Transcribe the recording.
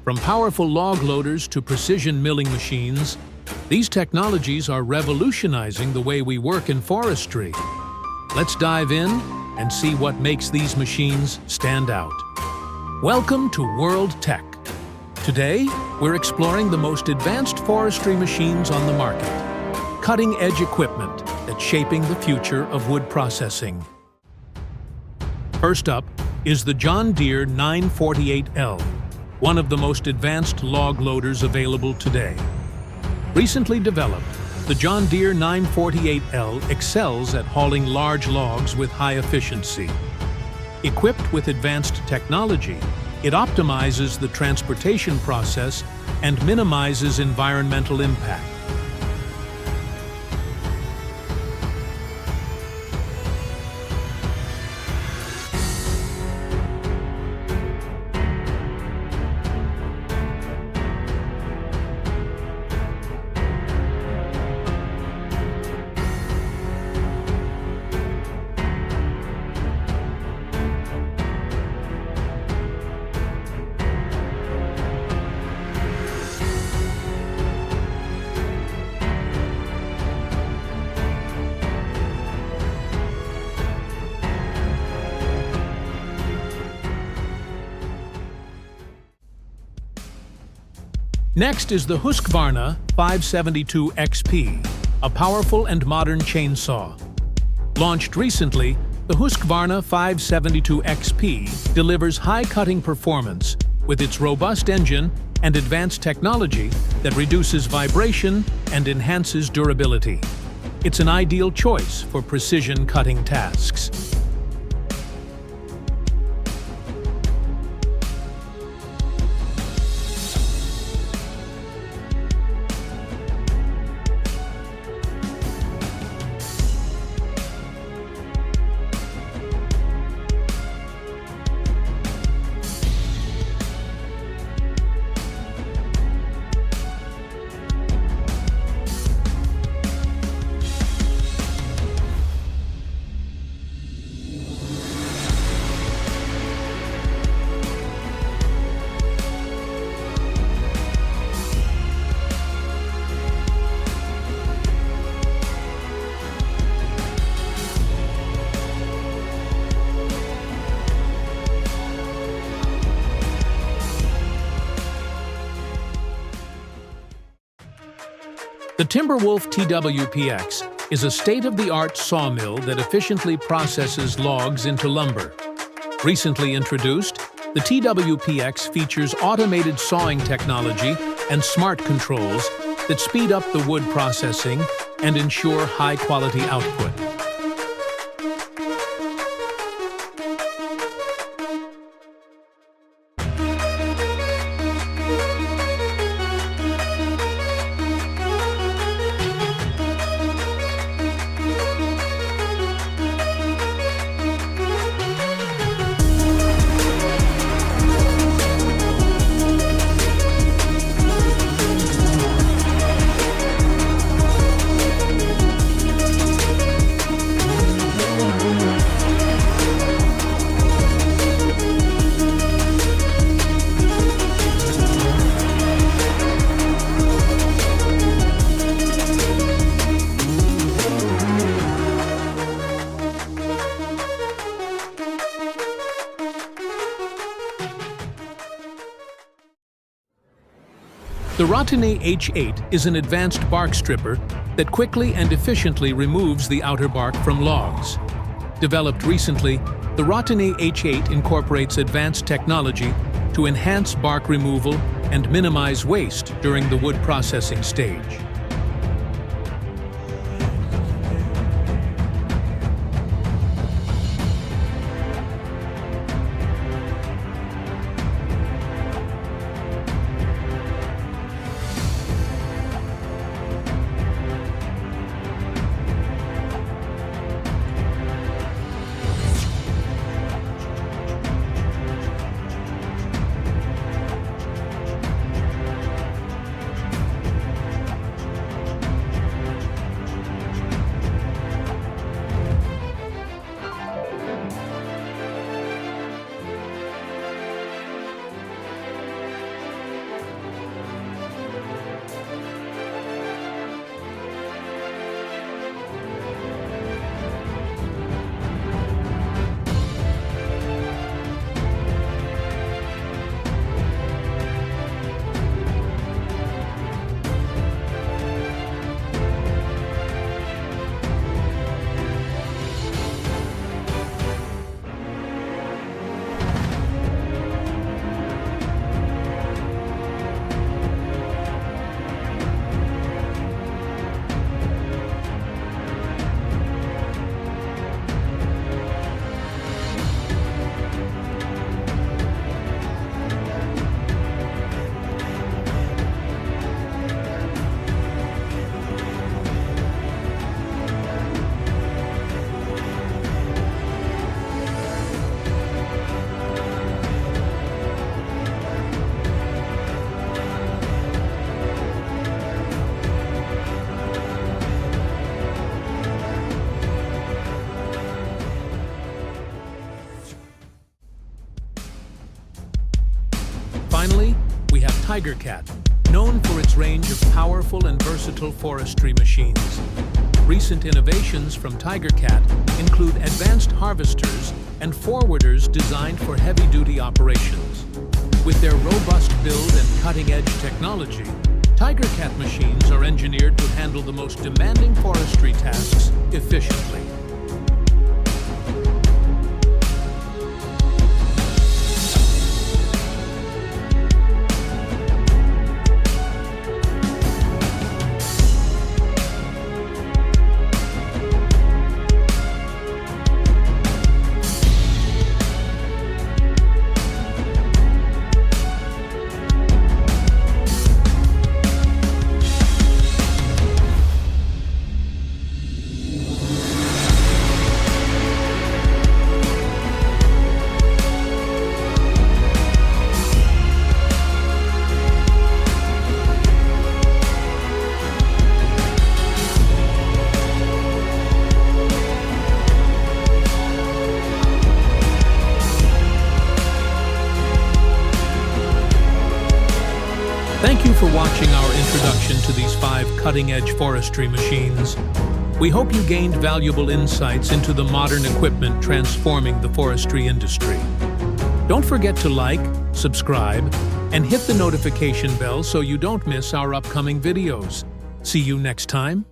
From powerful log loaders to precision milling machines, these technologies are revolutionizing the way we work in forestry. Let's dive in and see what makes these machines stand out. Welcome to World Tech. Today, we're exploring the most advanced forestry machines on the market, cutting-edge equipment that's shaping the future of wood processing. First up is the John Deere 948L, one of the most advanced log loaders available today. Recently developed, the John Deere 948L excels at hauling large logs with high efficiency. Equipped with advanced technology, it optimizes the transportation process and minimizes environmental impact. Next is the Husqvarna 572 XP, a powerful and modern chainsaw. Launched recently, the Husqvarna 572 XP delivers high cutting performance with its robust engine and advanced technology that reduces vibration and enhances durability. It's an ideal choice for precision cutting tasks. The Timberwolf TWPX is a state-of-the-art sawmill that efficiently processes logs into lumber. Recently introduced, the TWPX features automated sawing technology and smart controls that speed up the wood processing and ensure high-quality output. The Rotini H8 is an advanced bark stripper that quickly and efficiently removes the outer bark from logs. Developed recently, the Rotini H8 incorporates advanced technology to enhance bark removal and minimize waste during the wood processing stage. finally, we have TigerCat, known for its range of powerful and versatile forestry machines. Recent innovations from TigerCat include advanced harvesters and forwarders designed for heavy-duty operations. With their robust build and cutting-edge technology, TigerCat machines are engineered to handle the most demanding forestry tasks efficiently. Thank you for watching our introduction to these 5 cutting-edge forestry machines. We hope you gained valuable insights into the modern equipment transforming the forestry industry. Don't forget to like, subscribe, and hit the notification bell so you don't miss our upcoming videos. See you next time.